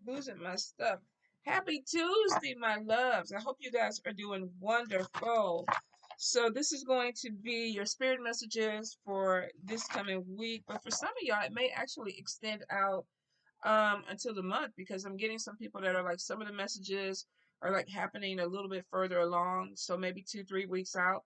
Losing my stuff. Happy Tuesday, my loves. I hope you guys are doing wonderful. So this is going to be your spirit messages for this coming week. But for some of y'all, it may actually extend out until the month, because I'm getting some people that are like, some of the messages are like happening a little bit further along. So maybe 2-3 weeks out.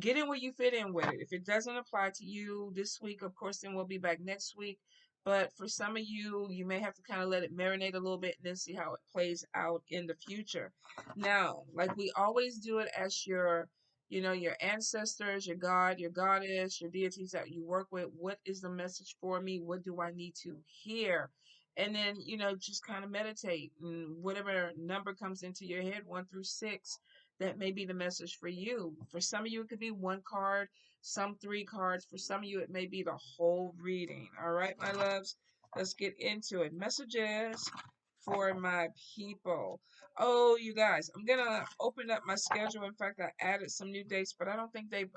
Get in where you fit in with it. If it doesn't apply to you this week, of course, then we'll be back next week. But for some of you, you may have to kind of let it marinate a little bit and then see how it plays out in the future. Now, like we always do it as your, your ancestors, your God, your goddess, your deities that you work with. What is the message for me? What do I need to hear? And then, just kind of meditate, and whatever number comes into your head, 1 through 6, that may be the message for you. For some of you, it could be one card, some 3 cards. For some of you, it may be the whole reading. All right, my loves, let's get into it. Messages for my people. Oh, you guys, I'm gonna open up my schedule. In fact, I added some new dates, but I don't think they've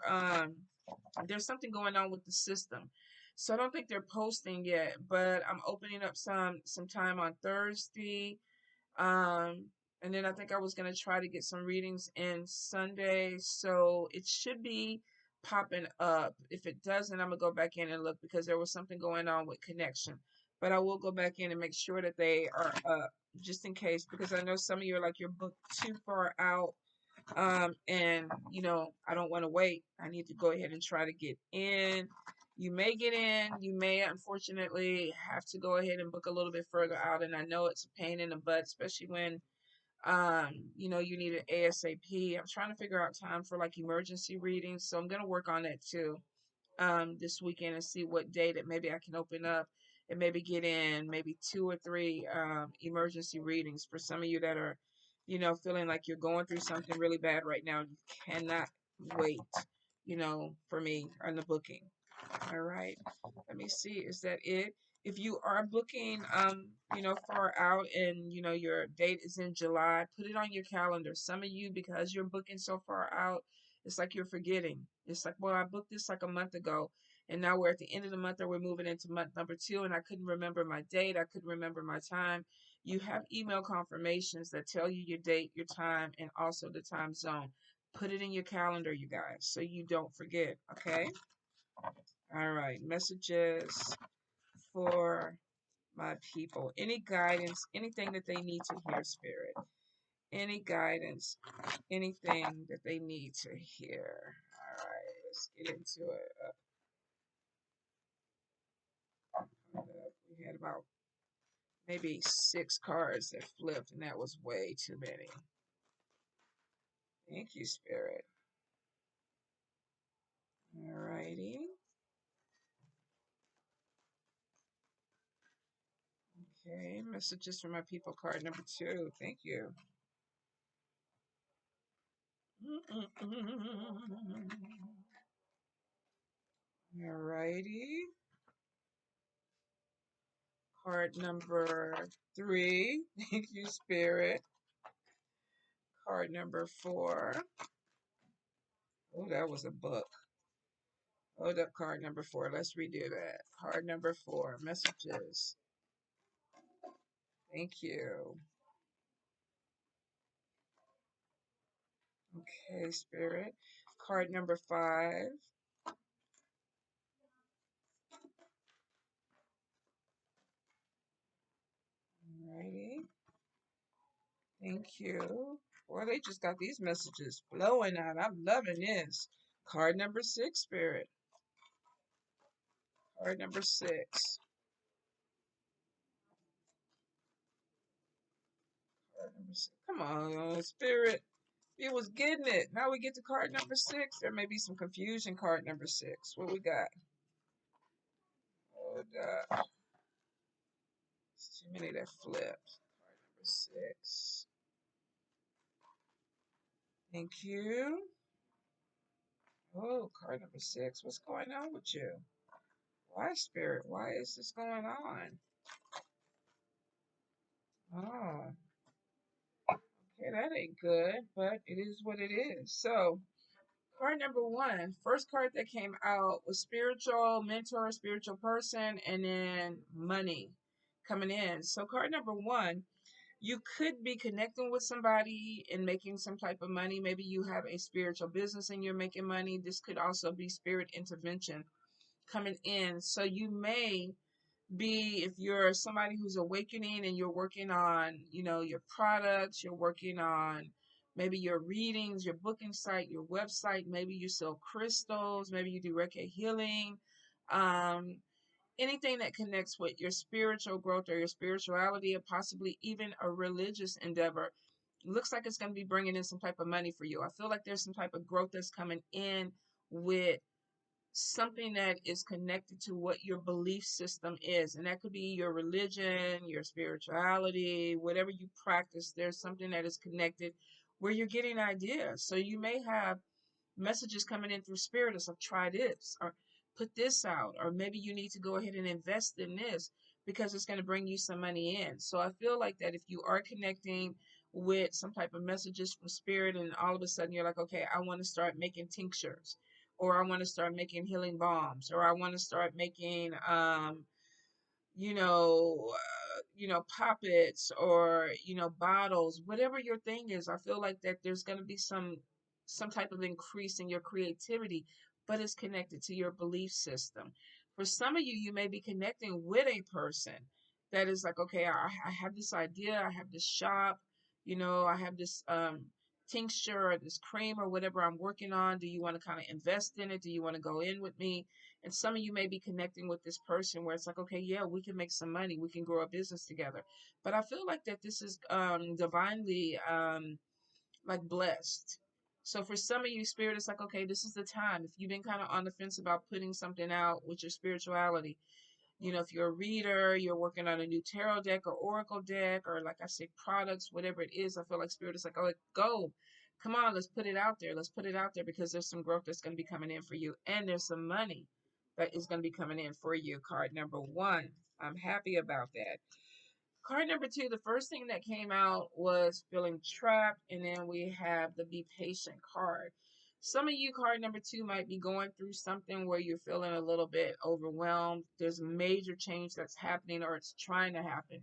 there's something going on with the system. So I don't think they're posting yet, but I'm opening up some time on Thursday. Um, and then I think I was gonna try to get some readings in Sunday, so it should be popping up. If it doesn't, I'm gonna go back in and look, because there was something going on with connection. But I will go back in and make sure that they are up, just in case, because I know some of you are like, you're booked too far out. And I don't want to wait. I need to go ahead and try to get in. You may get in, you may unfortunately have to go ahead and book a little bit further out. And I know it's a pain in the butt, especially when you need an ASAP. I'm trying to figure out time for like emergency readings, so I'm gonna work on that too this weekend, and see what day that maybe I can open up and maybe get in maybe 2 or 3 emergency readings for some of you that are, feeling like you're going through something really bad right now. You cannot wait, for me on the booking. All right. Let me see. Is that it? If you are booking, far out, and your date is in July, put it on your calendar. Some of you, because you're booking so far out, it's like you're forgetting. It's like, well, I booked this like a month ago, and now we're at the end of the month, or we're moving into month number 2, and I couldn't remember my date. I couldn't remember my time. You have email confirmations that tell you your date, your time, and also the time zone. Put it in your calendar, you guys, so you don't forget. Okay. All right, messages for my people. Any guidance, anything that they need to hear, Spirit. Any guidance, anything that they need to hear. All right, let's get into it. We had about maybe 6 cards that flipped, and that was way too many. Thank you, Spirit. All righty. Okay, messages for my people, card number 2. Thank you. All righty. Card number 3. Thank you, Spirit. Card number 4. Oh, that was a book. Hold up, card number 4. Let's redo that. Card number 4. Messages. Thank you. Okay, Spirit. Card number 5. Alrighty. Thank you. Boy, they just got these messages flowing out. I'm loving this. Card number 6, Spirit. Card number 6. Card number 6. Come on, Spirit. You was getting it. Now we get to card number 6. There may be some confusion. Card number 6. What we got? Hold up. It's too many that flipped. Card number 6. Thank you. Oh, card number 6. What's going on with you? Why, Spirit? Why is this going on? Oh, okay, that ain't good, but it is what it is. So, card number 1, first card that came out was spiritual mentor, spiritual person, and then money coming in. So, card number 1, You could be connecting with somebody and making some type of money. Maybe you have a spiritual business and you're making money. This could also be spirit intervention coming in. So you may be, if you're somebody who's awakening and you're working on, your products, you're working on maybe your readings, your booking site, your website, maybe you sell crystals, maybe you do Reiki healing, um, anything that connects with your spiritual growth or your spirituality, or possibly even a religious endeavor, looks like it's going to be bringing in some type of money for you. I feel like there's some type of growth that's coming in with something that is connected to what your belief system is. And that could be your religion, your spirituality, whatever you practice. There's something that is connected where you're getting ideas. So you may have messages coming in through spirit. It's like, try this or put this out, or maybe you need to go ahead and invest in this because it's going to bring you some money in. So I feel like that if you are connecting with some type of messages from spirit and all of a sudden you're like, okay, I want to start making tinctures, or I want to start making healing balms, or I want to start making you know, poppets, or, bottles, whatever your thing is. I feel like that there's going to be some type of increase in your creativity, but it's connected to your belief system. For some of you, you may be connecting with a person that is like, okay, I have this idea, I have this shop, I have this tincture or this cream or whatever I'm working on. Do you want to kind of invest in it? Do you want to go in with me? And some of you may be connecting with this person where it's like, okay, yeah, we can make some money. We can grow a business together. But I feel like that this is divinely like blessed. So for some of you, spirit is like, okay, this is the time. If you've been kind of on the fence about putting something out with your spirituality, if you're a reader, you're working on a new tarot deck or oracle deck, or like I said, products, whatever it is, I feel like spirit is like, oh, go. Come on, let's put it out there. Let's put it out there because there's some growth that's going to be coming in for you. And there's some money that is going to be coming in for you. Card number 1. I'm happy about that. Card number 2, the first thing that came out was feeling trapped, and then we have the be patient card. Some of you, card number 2, might be going through something where you're feeling a little bit overwhelmed. There's major change that's happening, or it's trying to happen.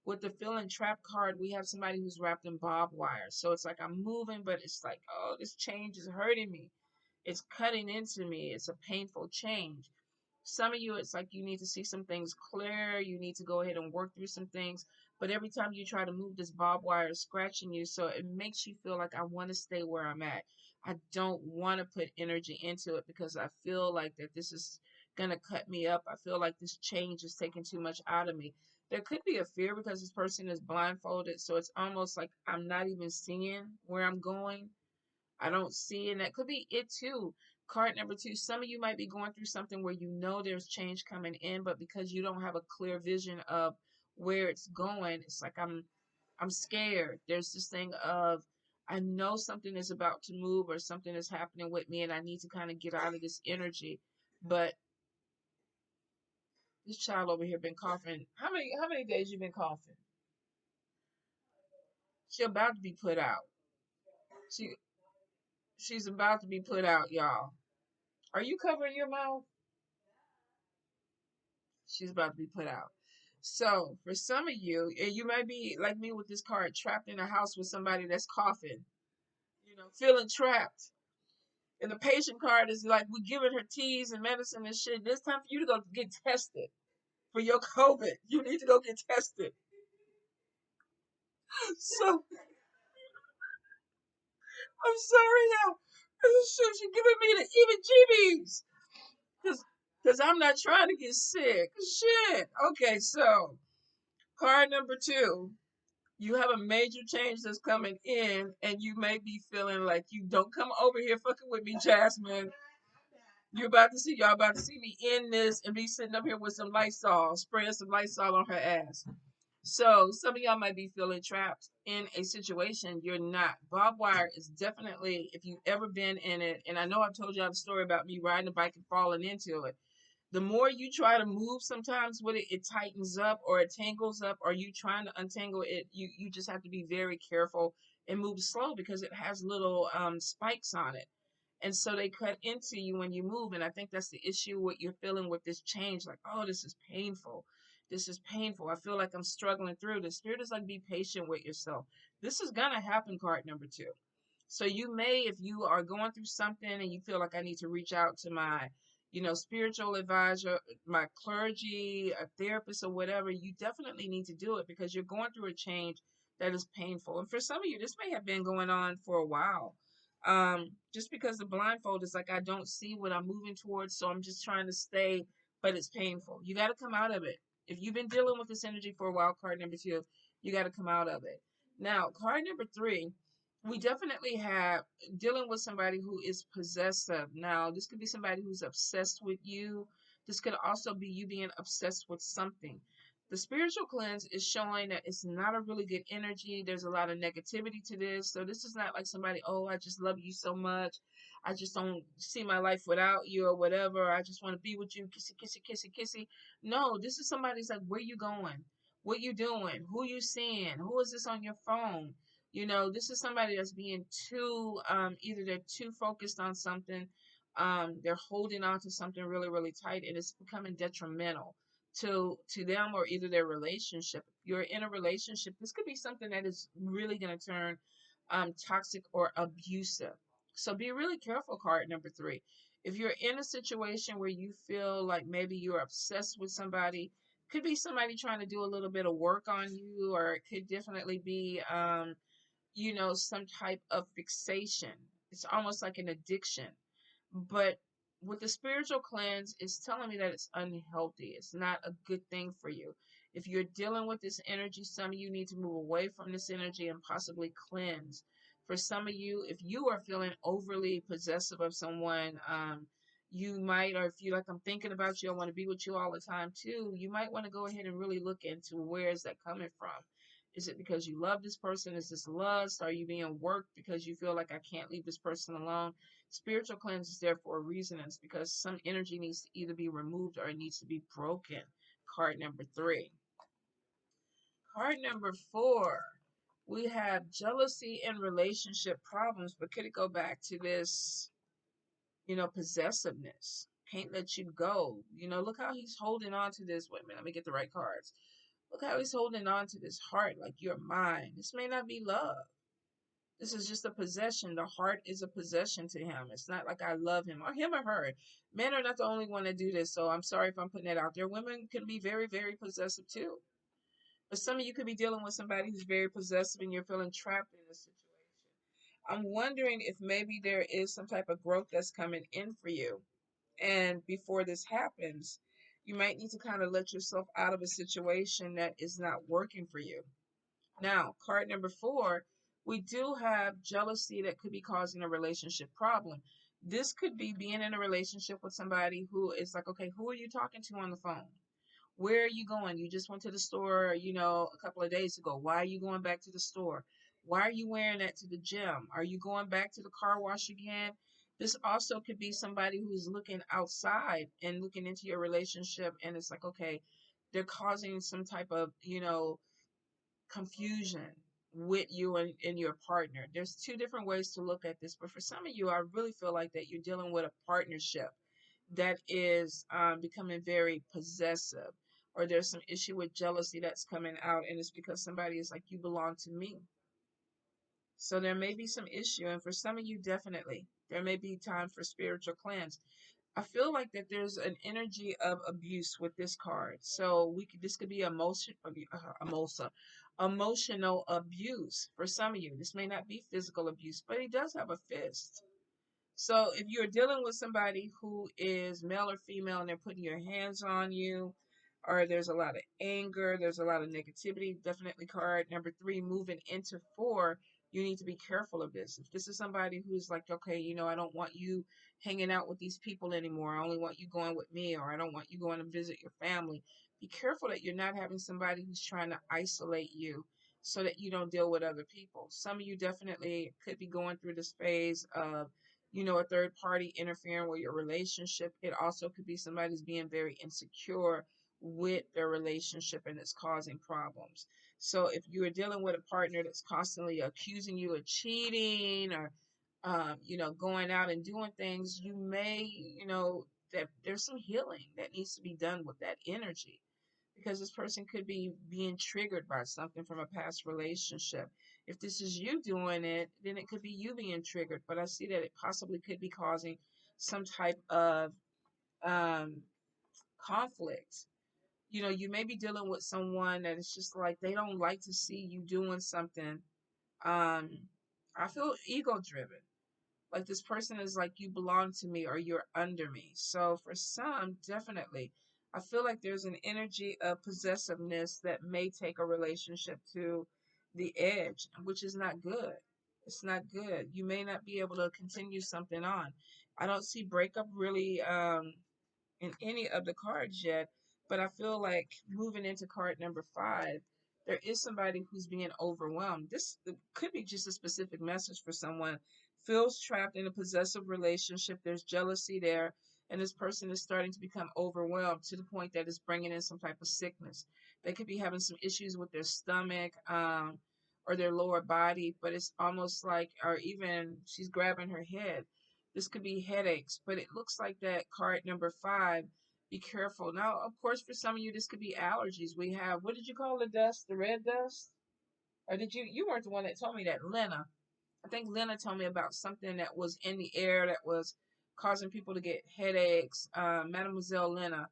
With the feeling trapped card, we have somebody who's wrapped in barbed wire. So it's like I'm moving, but it's like, oh, this change is hurting me. It's cutting into me. It's a painful change. Some of you, it's like you need to see some things clear. You need to go ahead and work through some things. But every time you try to move, this barbed wire is scratching you. So it makes you feel like I want to stay where I'm at. I don't want to put energy into it because I feel like that this is going to cut me up. I feel like this change is taking too much out of me. There could be a fear because this person is blindfolded. So it's almost like I'm not even seeing where I'm going. I don't see, and that could be it too. Card number 2, some of you might be going through something where there's change coming in, but because you don't have a clear vision of where it's going, it's like I'm scared. There's this thing of I know something is about to move or something is happening with me and I need to kind of get out of this energy. But this child over here been coughing. How many days you been coughing? She about to be put out. She she's about to be put out, y'all. Are you covering your mouth? She's about to be put out. So for some of you, and you might be like me with this card, trapped in a house with somebody that's coughing, feeling trapped. And the patient card is like, we're giving her teas and medicine and shit. It's time for you to go get tested for your COVID. You need to go get tested. So I'm sorry now. She's giving me the EBGBs. Because I'm not trying to get sick. Shit. Okay, so card number 2. You have a major change that's coming in, and you may be feeling like you don't come over here fucking with me, Jasmine. Y'all about to see me in this and be sitting up here with some Lysol, spraying some Lysol on her ass. So some of y'all might be feeling trapped in a situation you're not. Barbed wire is definitely, if you've ever been in it, and I know I've told y'all the story about me riding a bike and falling into it. The more you try to move sometimes with it, it tightens up or it tangles up, or you trying to untangle it, you just have to be very careful and move slow because it has little spikes on it. And so they cut into you when you move. And I think that's the issue what you're feeling with this change. Like, oh, this is painful. This is painful. I feel like I'm struggling through. The spirit is like, be patient with yourself. This is going to happen, card number two. So you may, if you are going through something and you feel like I need to reach out to my, spiritual advisor, my clergy, a therapist, or whatever, you definitely need to do it because you're going through a change that is painful. And for some of you, this may have been going on for a while. Just because the blindfold is like, I don't see what I'm moving towards, so I'm just trying to stay, but it's painful. You got to come out of it. If you've been dealing with this energy for a while, card number two, you got to come out of it. Now, card number three, we definitely have dealing with somebody who is possessive. Now, this could be somebody who's obsessed with you. This could also be you being obsessed with something. The spiritual cleanse is showing that it's not a really good energy. There's a lot of negativity to this. So this is not like somebody, oh, I just love you so much. I just don't see my life without you or whatever. I just want to be with you. Kissy, kissy, kissy, kissy. No, this is somebody's like, where you going? What you doing? Who you seeing? Who is this on your phone? This is somebody that's being too, either they're too focused on something, they're holding on to something really, really tight, and it's becoming detrimental to them or either their relationship. If you're in a relationship, this could be something that is really going to turn toxic or abusive. So be really careful, card number three. If you're in a situation where you feel like maybe you're obsessed with somebody, could be somebody trying to do a little bit of work on you, or it could definitely be some type of fixation. It's almost like an addiction. But with the spiritual cleanse, it's telling me that it's unhealthy. It's not a good thing for you. If you're dealing with this energy, some of you need to move away from this energy and possibly cleanse. For some of you, if you are feeling overly possessive of someone, you might, or if you like, I'm thinking about you, I want to be with you all the time too, you might want to go ahead and really look into where is that coming from. Is it because you love this person? Is this lust? Are you being worked because you feel like I can't leave this person alone? Spiritual cleanse is there for a reason. It's because some energy needs to either be removed or it needs to be broken. Card number three. Card number four. We have jealousy and relationship problems, but could it go back to this, possessiveness? Can't let you go. Look how he's holding on to this. Wait a minute, let me get the right cards. Look how he's holding on to this heart like you're mine. This may not be love. This is just a possession. The heart is a possession to him. It's not like I love him or him or her. Men are not the only one that do this, so I'm sorry if I'm putting that out there. Women can be very, very possessive too. But some of you could be dealing with somebody who's very possessive and you're feeling trapped in a situation. I'm wondering if maybe there is some type of growth that's coming in for you. And before this happens, you might need to kind of let yourself out of a situation that is not working for you. Now, card number four, we do have jealousy that could be causing a relationship problem. This could be being in a relationship with somebody who is like, okay, who are you talking to on the phone? Where are you going? You just went to the store, a couple of days ago. Why are you going back to the store? Why are you wearing that to the gym? Are you going back to the car wash again? This also could be somebody who's looking outside and looking into your relationship, and it's like, okay, they're causing some type of, confusion with you and your partner. There's two different ways to look at this, but for some of you, I really feel like that you're dealing with a partnership that is becoming very possessive, or there's some issue with jealousy that's coming out, and it's because somebody is like, you belong to me. So there may be some issue, and for some of you, definitely, there may be time for spiritual cleanse. I feel like that there's an energy of abuse with this card. So this could be emotional abuse for some of you. This may not be physical abuse, but he does have a fist. So if you're dealing with somebody who is male or female and they're putting your hands on you, or there's a lot of anger, there's a lot of negativity, definitely card number three, moving into four, you need to be careful of this. If this is somebody who's like, okay, I don't want you hanging out with these people anymore. I only want you going with me, or I don't want you going to visit your family. Be careful that you're not having somebody who's trying to isolate you so that you don't deal with other people. Some of you definitely could be going through this phase of a third party interfering with your relationship. It also could be somebody's being very insecure with their relationship and it's causing problems. So if you are dealing with a partner that's constantly accusing you of cheating or, going out and doing things, you may, that there's some healing that needs to be done with that energy because this person could be being triggered by something from a past relationship. If this is you doing it, then it could be you being triggered. But I see that it possibly could be causing some type of um, conflict. You know, you may be dealing with someone that is just like they don't like to see you doing something. I feel ego driven. Like this person is like, you belong to me or you're under me. So for some, definitely, I feel like there's an energy of possessiveness that may take a relationship to the edge, which is not good. It's not good. You may not be able to continue something on. I don't see breakup really in any of the cards yet, but I feel like moving into card number 5, there is somebody who's being overwhelmed. This could be just a specific message for someone feels trapped in a possessive relationship. There's jealousy there, and this person is starting to become overwhelmed to the point that it's bringing in some type of sickness. They could be having some issues with their stomach, or their lower body, but it's almost like, or even she's grabbing her head. This could be headaches, but it looks like that card number 5. Be careful. Now, of course, for some of you, this could be allergies. We have, what did you call the dust? The red dust? Or did you weren't the one that told me that, Lena. I think Lena told me about something that was in the air that was causing people to get headaches. Mademoiselle Lena,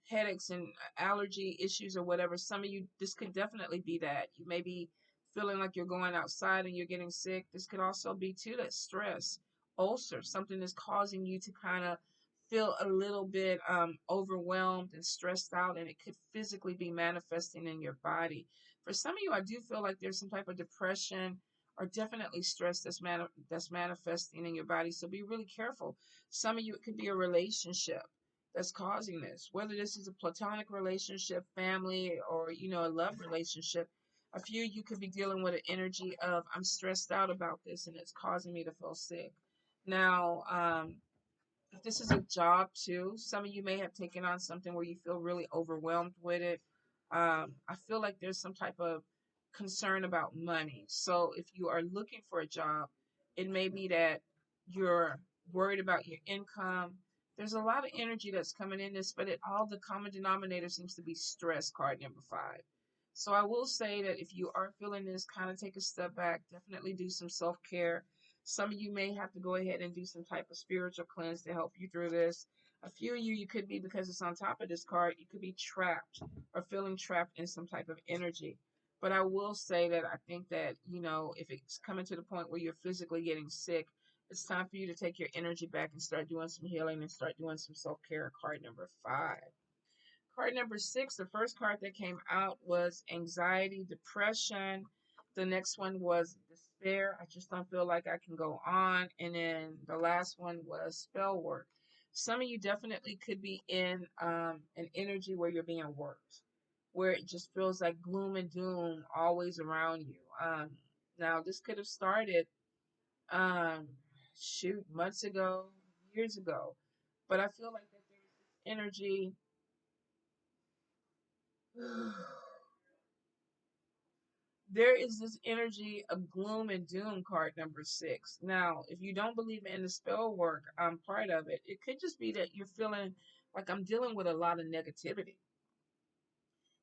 headaches and allergy issues or whatever. Some of you, this could definitely be that. You may be feeling like you're going outside and you're getting sick. This could also be too that stress, ulcer, something that's causing you to kind of feel a little bit overwhelmed and stressed out, and it could physically be manifesting in your body. For some of you, I do feel like there's some type of depression or definitely stress that's manifesting in your body. So be really careful. Some of you, it could be a relationship that's causing this, whether this is a platonic relationship, family, or a love relationship. A few of you could be dealing with an energy of, I'm stressed out about this and it's causing me to feel sick. Now, if this is a job too, some of you may have taken on something where you feel really overwhelmed with it. I feel like there's some type of concern about money. So if you are looking for a job, it may be that you're worried about your income. There's a lot of energy that's coming in this, but all the common denominator seems to be stress, card number 5. So I will say that if you are feeling this, kind of take a step back, definitely do some self-care. Some of you may have to go ahead and do some type of spiritual cleanse to help you through this. A few of you, you could be, because it's on top of this card, you could be trapped or feeling trapped in some type of energy. But I will say that I think that, if it's coming to the point where you're physically getting sick, it's time for you to take your energy back and start doing some healing and start doing some self-care. Card number 5. Card number 6, the first card that came out was anxiety, depression. The next one was despair. I just don't feel like I can go on. And then the last one was spell work. Some of you definitely could be in an energy where you're being worked, where it just feels like gloom and doom always around you. Now, this could have started, um, months ago, years ago. But I feel like that there's this energy. There is this energy of gloom and doom, card number 6. Now, if you don't believe in the spell work, I'm part of it. It could just be that you're feeling like, I'm dealing with a lot of negativity.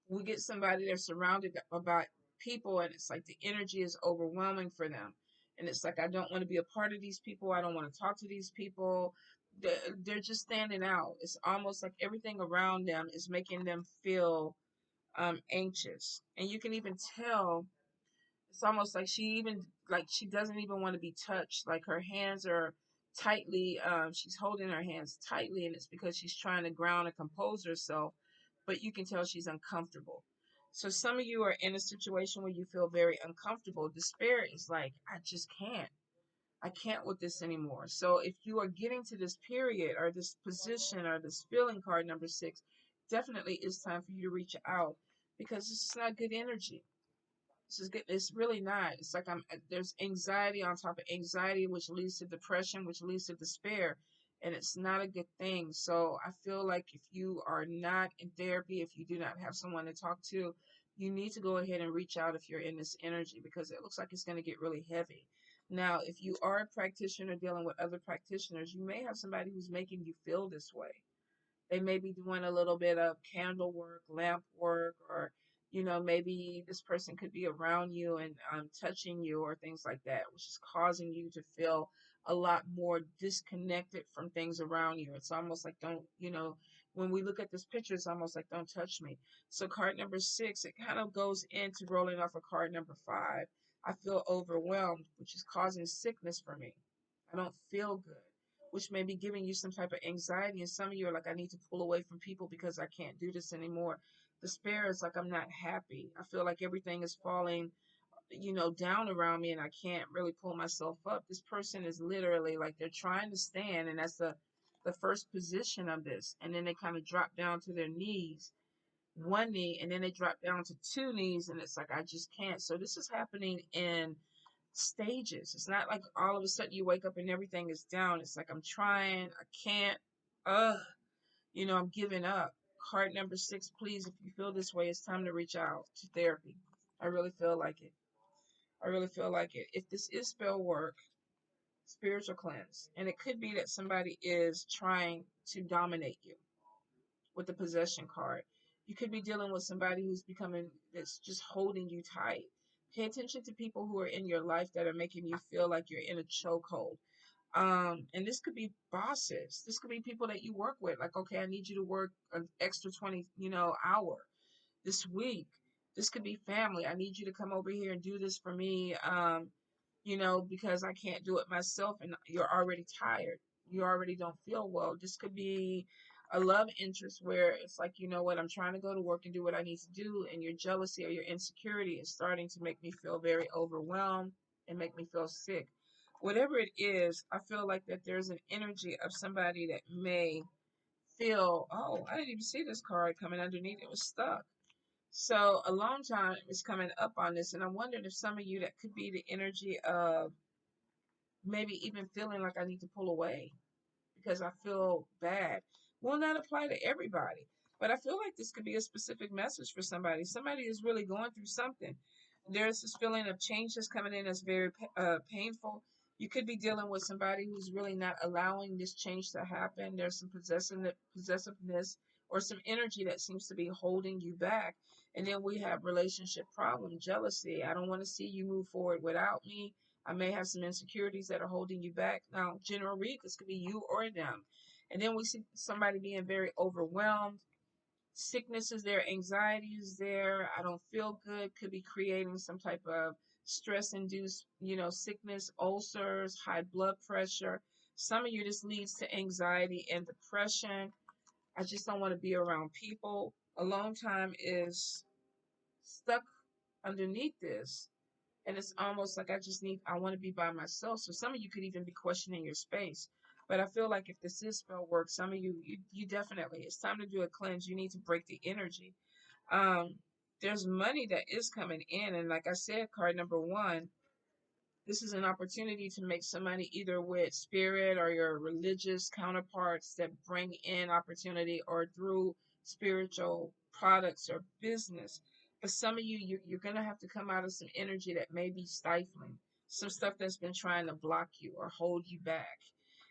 We get somebody that's surrounded by people, and it's like the energy is overwhelming for them. And it's like, I don't want to be a part of these people. I don't want to talk to these people. They're just standing out. It's almost like everything around them is making them feel anxious. And you can even tell, it's almost like she doesn't even want to be touched. Like her hands are tightly, she's holding her hands tightly, and it's because she's trying to ground and compose herself, but you can tell she's uncomfortable. So some of you are in a situation where you feel very uncomfortable. Despair is like, I can't with this anymore. So if you are getting to this period or this position or this feeling, card number 6, definitely it's time for you to reach out, because this is not good energy. This is good. It's really not. It's like there's anxiety on top of anxiety, which leads to depression, which leads to despair, and it's not a good thing. So I feel like if you are not in therapy, if you do not have someone to talk to, you need to go ahead and reach out if you're in this energy, because it looks like it's going to get really heavy. Now, if you are a practitioner dealing with other practitioners, you may have somebody who's making you feel this way. They may be doing a little bit of candle work, lamp work, or maybe this person could be around you and touching you or things like that, which is causing you to feel a lot more disconnected from things around you. It's almost like when we look at this picture, it's almost like don't touch me. So card number 6, it kind of goes into rolling off of card number 5. I feel overwhelmed, which is causing sickness for me. I don't feel good, which may be giving you some type of anxiety. And some of you are like, I need to pull away from people because I can't do this anymore. Despair is like, I'm not happy. I feel like everything is falling, down around me and I can't really pull myself up. This person is literally like they're trying to stand, and that's the first position of this. And then they kind of drop down to their knees, one knee, and then they drop down to two knees, and it's like, I just can't. So this is happening in stages. It's not like all of a sudden you wake up and everything is down. It's like I'm trying, I can't, ugh, I'm giving up. Card number 6, please, if you feel this way, it's time to reach out to therapy. I really feel like it. I really feel like it. If this is spell work, spiritual cleanse, and it could be that somebody is trying to dominate you with the possession card. You could be dealing with somebody that's just holding you tight. Pay attention to people who are in your life that are making you feel like you're in a chokehold. And this could be bosses. This could be people that you work with. Like, okay, I need you to work an extra 20, hour this week. This could be family. I need you to come over here and do this for me. Because I can't do it myself and you're already tired. You already don't feel well. This could be a love interest where it's like, you know what, I'm trying to go to work and do what I need to do, and your jealousy or your insecurity is starting to make me feel very overwhelmed and make me feel sick. Whatever it is, I feel like that there's an energy of somebody that may feel, oh, I didn't even see this card coming underneath. It was stuck. So a long time is coming up on this, and I'm wondering if some of you, that could be the energy of maybe even feeling like I need to pull away because I feel bad. Will not apply to everybody, but I feel like this could be a specific message for somebody. Somebody is really going through something. There's this feeling of change that's coming in that's very painful. You could be dealing with somebody who's really not allowing this change to happen. There's some possessiveness or some energy that seems to be holding you back. And then we have relationship problem, jealousy. I don't want to see you move forward without me. I may have some insecurities that are holding you back. Now, general read, this could be you or them. And then we see somebody being very overwhelmed. Sickness is there, anxiety is there. I don't feel good. Could be creating some type of stress induced, sickness, ulcers, high blood pressure. Some of you, this leads to anxiety and depression. I just don't want to be around people. A long time is stuck underneath this, and it's almost like I want to be by myself. So some of you could even be questioning your space. But I feel like if this is spell work, some of you definitely, it's time to do a cleanse. You need to break the energy. Um, there's money that is coming in. And like I said, card number 1, this is an opportunity to make some money either with spirit or your religious counterparts that bring in opportunity, or through spiritual products or business. But some of you're going to have to come out of some energy that may be stifling, some stuff that's been trying to block you or hold you back.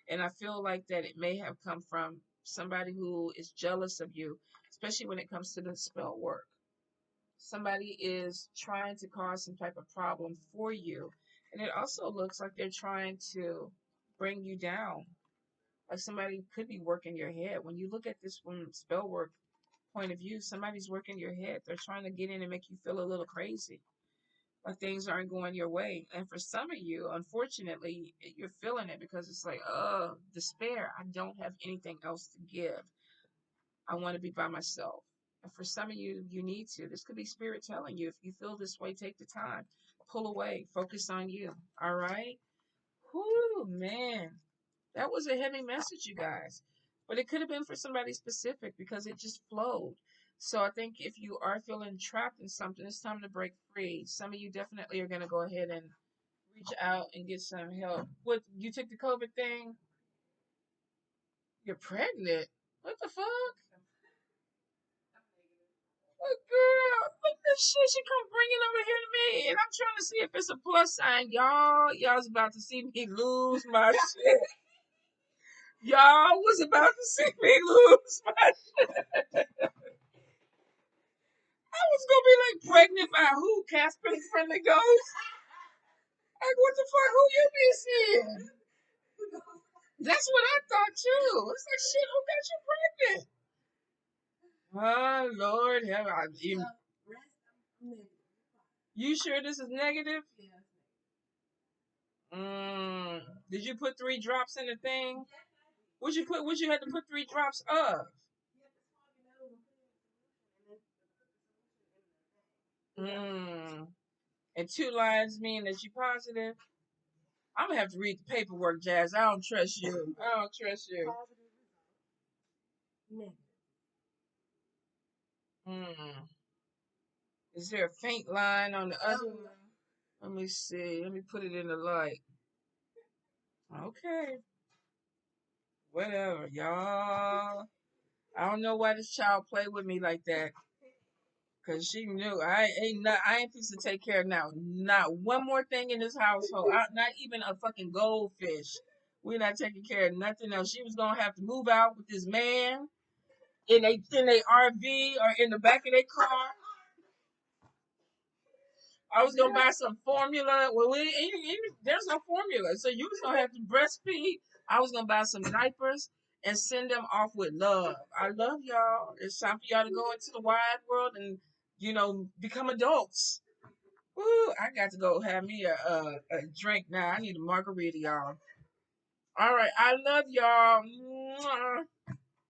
And I feel like that it may have come from somebody who is jealous of you, especially when it comes to the spell work. Somebody is trying to cause some type of problem for you. And it also looks like they're trying to bring you down. Like somebody could be working your head. When you look at this from spell work point of view, somebody's working your head. They're trying to get in and make you feel a little crazy, like things aren't going your way. And for some of you, unfortunately, you're feeling it because it's like, oh, despair. I don't have anything else to give. I want to be by myself. And for some of you, you need to. This could be spirit telling you, if you feel this way, take the time. Pull away. Focus on you. All right? Whoo, man. That was a heavy message, you guys. But it could have been for somebody specific because it just flowed. So I think if you are feeling trapped in something, it's time to break free. Some of you definitely are going to go ahead and reach out and get some help. What, you took the COVID thing? You're pregnant? What the fuck? Oh, girl, look at this shit. She come bringing over here to me, and I'm trying to see if it's a plus sign. Y'all's about to see me lose my shit. Y'all was about to see me lose my shit. I was gonna be like pregnant by who? Casper the Friendly Ghost? Like what the fuck? Who you be seeing? That's what I thought too. It's like shit. Who got you pregnant? Oh Lord, have I even? You sure this is negative? Mm. Did you put 3 drops in the thing? What you put? What you had to put 3 drops of? Mm. And 2 lines mean that you positive. I'm gonna have to read the paperwork, Jazz. I don't trust you. I don't trust you. Hmm. Is there a faint line on the other one? Let me see. Let me put it in the light. Okay. Whatever, y'all. I don't know why this child played with me like that. Cause she knew I ain't supposed to take care of now. Not one more thing in this household. Not even a fucking goldfish. We're not taking care of nothing else. She was gonna have to move out with this man in a RV or in the back of their car. I was gonna buy some formula. Well, there's no formula, so you was gonna have to breastfeed. I was gonna buy some diapers and send them off with love. I love y'all. It's time for y'all to go into the wide world and become adults. Woo! I got to go have me a drink now. I need a margarita, y'all. All right, I love y'all. Mwah.